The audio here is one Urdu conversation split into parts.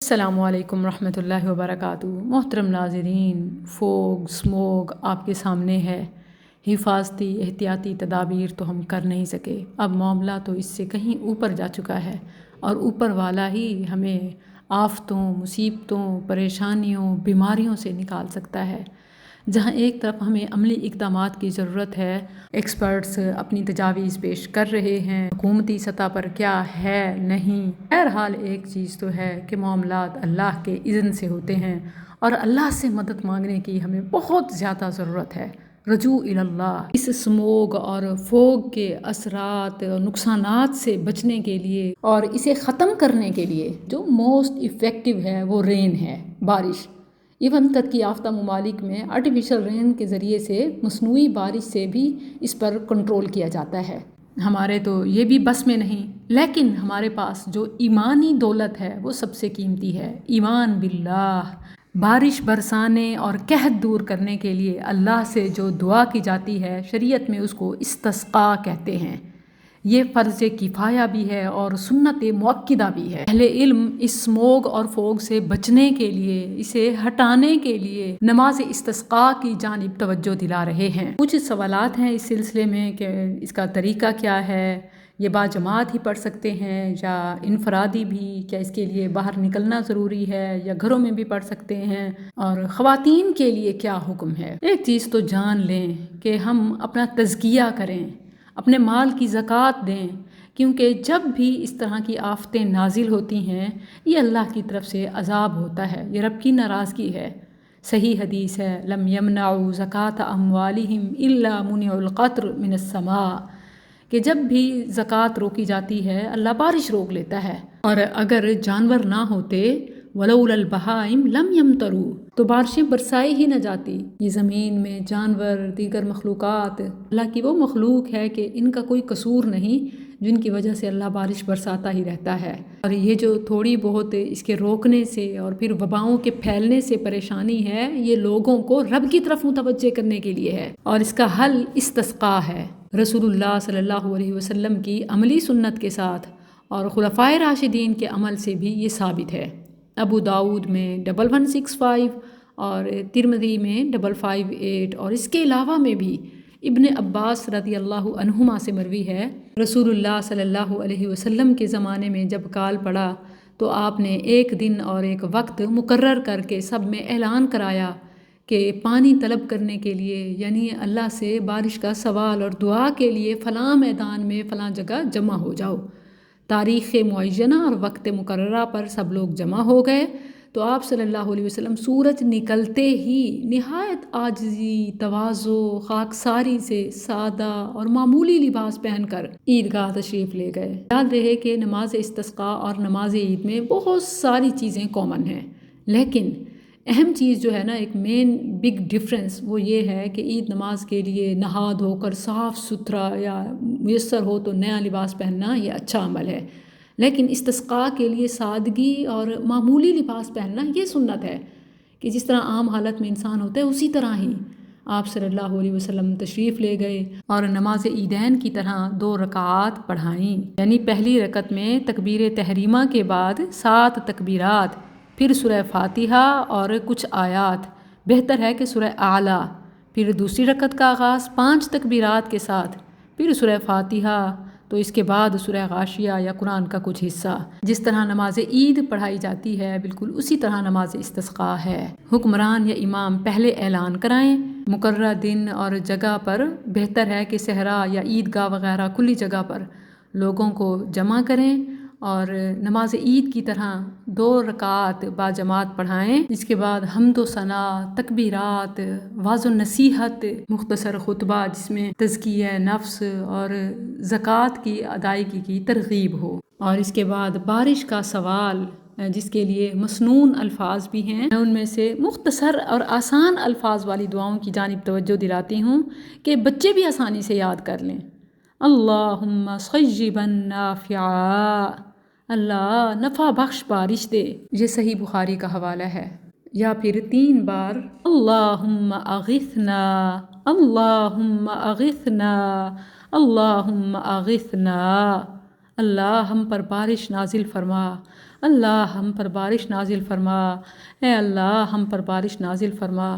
السلام علیکم ورحمۃ اللہ وبرکاتہ۔ محترم ناظرین، فوگ اسموگ آپ کے سامنے ہے۔ حفاظتی احتیاطی تدابیر تو ہم کر نہیں سکے، اب معاملہ تو اس سے کہیں اوپر جا چکا ہے، اور اوپر والا ہی ہمیں آفتوں، مصیبتوں، پریشانیوں، بیماریوں سے نکال سکتا ہے۔ جہاں ایک طرف ہمیں عملی اقدامات کی ضرورت ہے، ایکسپرٹس اپنی تجاویز پیش کر رہے ہیں، حکومتی سطح پر کیا ہے نہیں۔ بہرحال ایک چیز تو ہے کہ معاملات اللہ کے اذن سے ہوتے ہیں، اور اللہ سے مدد مانگنے کی ہمیں بہت زیادہ ضرورت ہے۔ رجوع الی اللہ۔ اس اسموگ اور فوگ کے اثرات اور نقصانات سے بچنے کے لیے اور اسے ختم کرنے کے لیے جو موسٹ افیکٹو ہے وہ رین ہے، بارش۔ ایون ترقی یافتہ ممالک میں آرٹیفیشل رین کے ذریعے سے، مصنوعی بارش سے بھی اس پر کنٹرول کیا جاتا ہے۔ ہمارے تو یہ بھی بس میں نہیں، لیکن ہمارے پاس جو ایمانی دولت ہے وہ سب سے قیمتی ہے، ایمان باللہ۔ بارش برسانے اور قحط دور کرنے کے لیے اللہ سے جو دعا کی جاتی ہے، شریعت میں اس کو استسقاء کہتے ہیں۔ یہ فرض کفایہ بھی ہے اور سنت مؤکدہ بھی ہے۔ اہل علم اس اسموگ اور فوگ سے بچنے کے لیے، اسے ہٹانے کے لیے نماز استسقاء کی جانب توجہ دلا رہے ہیں۔ کچھ سوالات ہیں اس سلسلے میں کہ اس کا طریقہ کیا ہے، یہ باجماعت ہی پڑھ سکتے ہیں یا انفرادی بھی، کیا اس کے لیے باہر نکلنا ضروری ہے یا گھروں میں بھی پڑھ سکتے ہیں، اور خواتین کے لیے کیا حکم ہے۔ ایک چیز تو جان لیں کہ ہم اپنا تزکیہ کریں، اپنے مال کی زکوٰۃ دیں، کیونکہ جب بھی اس طرح کی آفتیں نازل ہوتی ہیں یہ اللہ کی طرف سے عذاب ہوتا ہے، یہ رب کی ناراضگی ہے۔ صحیح حدیث ہے، لم یمنعوا زکاۃ اموالہم الا منع القطر من السماء، کہ جب بھی زکوٰۃ روکی جاتی ہے اللہ بارش روک لیتا ہے، اور اگر جانور نہ ہوتے وَلَوْلَا الْبَهَائِمُ لَمْ يَمْطَرُوا، تو بارشیں برسائی ہی نہ جاتی۔ یہ زمین میں جانور، دیگر مخلوقات اللہ کی وہ مخلوق ہے کہ ان کا کوئی قصور نہیں، جن کی وجہ سے اللہ بارش برساتا ہی رہتا ہے۔ اور یہ جو تھوڑی بہت اس کے روکنے سے اور پھر وباؤں کے پھیلنے سے پریشانی ہے، یہ لوگوں کو رب کی طرف متوجہ کرنے کے لیے ہے، اور اس کا حل استسقاء ہے۔ رسول اللہ صلی اللہ علیہ وسلم کی عملی سنت کے ساتھ اور خلفائے راشدین کے عمل سے بھی یہ ثابت ہے۔ ابو داؤد میں 1165 اور ترمذی میں 558، اور اس کے علاوہ میں بھی ابن عباس رضی اللہ عنہما سے مروی ہے، رسول اللہ صلی اللہ علیہ وسلم کے زمانے میں جب کال پڑا تو آپ نے ایک دن اور ایک وقت مقرر کر کے سب میں اعلان کرایا کہ پانی طلب کرنے کے لیے، یعنی اللہ سے بارش کا سوال اور دعا کے لیے فلاں میدان میں فلاں جگہ جمع ہو جاؤ۔ تاریخ معینہ اور وقت مقررہ پر سب لوگ جمع ہو گئے، تو آپ صلی اللہ علیہ وسلم سورج نکلتے ہی نہایت عاجزی، تواضع، خاکساری سے سادہ اور معمولی لباس پہن کر عیدگاہ تشریف لے گئے۔ یاد رہے کہ نماز استسقاء اور نماز عید میں بہت ساری چیزیں کامن ہیں، لیکن اہم چیز جو ہے نا، ایک مین بگ ڈفرینس، وہ یہ ہے کہ عید نماز کے لیے نہا دھو کر صاف ستھرا یا میسر ہو تو نیا لباس پہننا یہ اچھا عمل ہے، لیکن استسقاء کے لیے سادگی اور معمولی لباس پہننا یہ سنت ہے، کہ جس طرح عام حالت میں انسان ہوتا ہے اسی طرح ہی آپ صلی اللہ علیہ وسلم تشریف لے گئے اور نماز عیدین کی طرح 2 رکعات پڑھائیں، یعنی پہلی رکعت میں تکبیر تحریمہ کے بعد 7 تکبیرات، پھر سورہ فاتحہ اور کچھ آیات، بہتر ہے کہ سورہ اعلیٰ، پھر دوسری رکعت کا آغاز 5 تکبیرات کے ساتھ، پھر سورہ فاتحہ، تو اس کے بعد سورہ غاشیہ یا قرآن کا کچھ حصہ۔ جس طرح نماز عید پڑھائی جاتی ہے بالکل اسی طرح نماز استسقاء ہے۔ حکمران یا امام پہلے اعلان کرائیں مقررہ دن اور جگہ پر، بہتر ہے کہ صحرا یا عیدگاہ وغیرہ کھلی جگہ پر لوگوں کو جمع کریں اور نماز عید کی طرح 2 رکعات باجماعت پڑھائیں، جس کے بعد حمد و ثنا، تکبیرات، واعظ و نصیحت، مختصر خطبہ جس میں تزکیہ نفس اور زکوٰۃ کی ادائیگی کی ترغیب ہو، اور اس کے بعد بارش کا سوال، جس کے لیے مسنون الفاظ بھی ہیں۔ میں ان میں سے مختصر اور آسان الفاظ والی دعاؤں کی جانب توجہ دلاتی ہوں کہ بچے بھی آسانی سے یاد کر لیں۔ اللہم صیبا نافعا، اللہ نفع بخش بارش دے، یہ صحیح بخاری کا حوالہ ہے۔ یا پھر 3 بار اللہم اغثنا، اللہم اغثنا، اللہم اغثنا، اللہ ہم پر بارش نازل فرما، اللہ ہم پر بارش نازل فرما، اے اللہ ہم پر بارش نازل فرما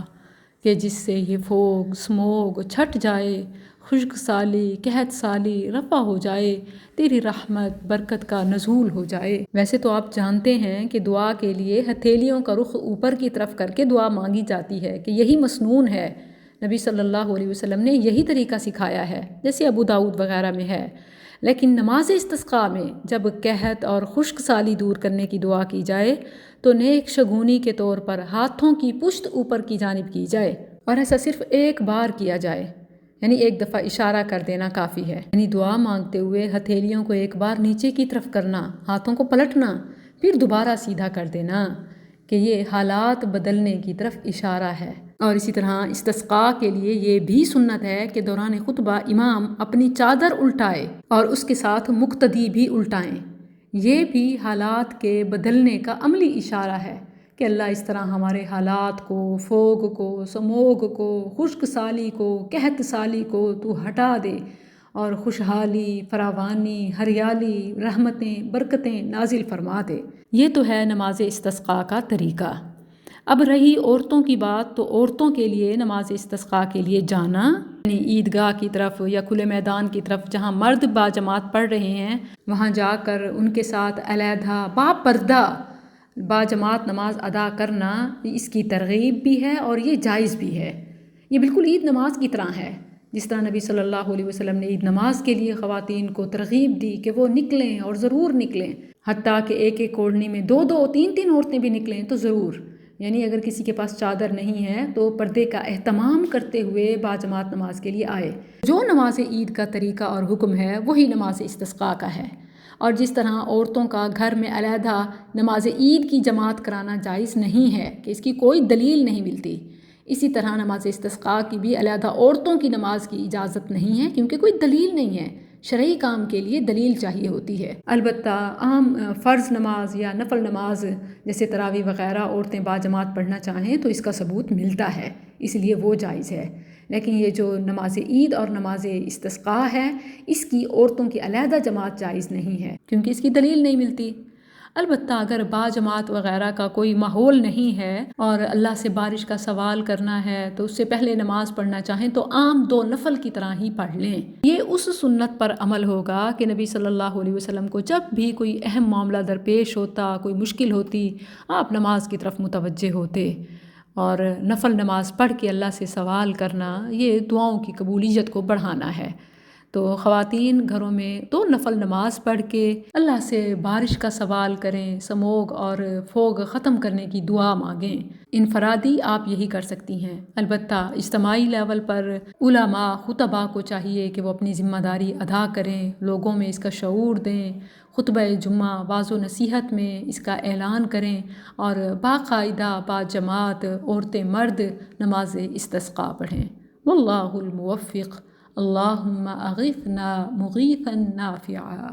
کہ جس سے یہ فوگ سموگ چھٹ جائے، خشک سالی قحط سالی رفع ہو جائے، تیری رحمت برکت کا نزول ہو جائے۔ ویسے تو آپ جانتے ہیں کہ دعا کے لیے ہتھیلیوں کا رخ اوپر کی طرف کر کے دعا مانگی جاتی ہے، کہ یہی مسنون ہے، نبی صلی اللہ علیہ وسلم نے یہی طریقہ سکھایا ہے، جیسے ابو داؤد وغیرہ میں ہے۔ لیکن نماز استسقاء میں جب قحط اور خشک سالی دور کرنے کی دعا کی جائے تو نیک شگونی کے طور پر ہاتھوں کی پشت اوپر کی جانب کی جائے، اور ایسا صرف ایک بار کیا جائے، یعنی ایک دفعہ اشارہ کر دینا کافی ہے۔ یعنی دعا مانگتے ہوئے ہتھیلیوں کو ایک بار نیچے کی طرف کرنا، ہاتھوں کو پلٹنا، پھر دوبارہ سیدھا کر دینا، کہ یہ حالات بدلنے کی طرف اشارہ ہے۔ اور اسی طرح استسقاء کے لیے یہ بھی سنت ہے کہ دوران خطبہ امام اپنی چادر الٹائے اور اس کے ساتھ مقتدی بھی الٹائیں۔ یہ بھی حالات کے بدلنے کا عملی اشارہ ہے کہ اللہ اس طرح ہمارے حالات کو، فوگ کو، سموگ کو، خشک سالی کو، قحط سالی کو تو ہٹا دے اور خوشحالی، فراوانی، ہریالی، رحمتیں، برکتیں نازل فرما دے۔ یہ تو ہے نماز استسقاء کا طریقہ۔ اب رہی عورتوں کی بات، تو عورتوں کے لیے نماز استسقاء کے لیے جانا، یعنی عیدگاہ کی طرف یا کھلے میدان کی طرف جہاں مرد باجماعت پڑھ رہے ہیں وہاں جا کر ان کے ساتھ علیحدہ با پردہ باجماعت نماز ادا کرنا، اس کی ترغیب بھی ہے اور یہ جائز بھی ہے۔ یہ بالکل عید نماز کی طرح ہے، جس طرح نبی صلی اللہ علیہ وسلم نے عید نماز کے لیے خواتین کو ترغیب دی کہ وہ نکلیں اور ضرور نکلیں، حتیٰ کہ ایک ایک اوڑھنی میں دو دو تین تین عورتیں بھی نکلیں تو ضرور، یعنی اگر کسی کے پاس چادر نہیں ہے تو پردے کا اہتمام کرتے ہوئے باجماعت نماز کے لیے آئے۔ جو نماز عید کا طریقہ اور حکم ہے وہی نماز استسقاء کا ہے۔ اور جس طرح عورتوں کا گھر میں علیحدہ نماز عید کی جماعت کرانا جائز نہیں ہے، کہ اس کی کوئی دلیل نہیں ملتی، اسی طرح نماز استسقاء کی بھی علیحدہ عورتوں کی نماز کی اجازت نہیں ہے، کیونکہ کوئی دلیل نہیں ہے۔ شرعی کام کے لیے دلیل چاہیے ہوتی ہے۔ البتہ عام فرض نماز یا نفل نماز جیسے تراویح وغیرہ عورتیں باجماعت پڑھنا چاہیں تو اس کا ثبوت ملتا ہے، اس لیے وہ جائز ہے۔ لیکن یہ جو نماز عید اور نماز استسقاء ہے اس کی عورتوں کی علیحدہ جماعت جائز نہیں ہے، کیونکہ اس کی دلیل نہیں ملتی۔ البتہ اگر باجماعت وغیرہ کا کوئی ماحول نہیں ہے اور اللہ سے بارش کا سوال کرنا ہے تو اس سے پہلے نماز پڑھنا چاہیں تو عام دو نفل کی طرح ہی پڑھ لیں۔ یہ اس سنت پر عمل ہوگا کہ نبی صلی اللہ علیہ وسلم کو جب بھی کوئی اہم معاملہ درپیش ہوتا، کوئی مشکل ہوتی، آپ نماز کی طرف متوجہ ہوتے، اور نفل نماز پڑھ کے اللہ سے سوال کرنا یہ دعاؤں کی قبولیت کو بڑھانا ہے۔ تو خواتین گھروں میں دو نفل نماز پڑھ کے اللہ سے بارش کا سوال کریں، سموگ اور فوگ ختم کرنے کی دعا مانگیں۔ انفرادی آپ یہی کر سکتی ہیں۔ البتہ اجتماعی لیول پر علماء خطباء کو چاہیے کہ وہ اپنی ذمہ داری ادا کریں، لوگوں میں اس کا شعور دیں، خطبہ جمعہ واعظ و نصیحت میں اس کا اعلان کریں اور باقاعدہ باجماعت عورتیں مرد نماز استسقاء پڑھیں۔ واللہ الموفق، اللہم اغثنا مغیثا نافعا۔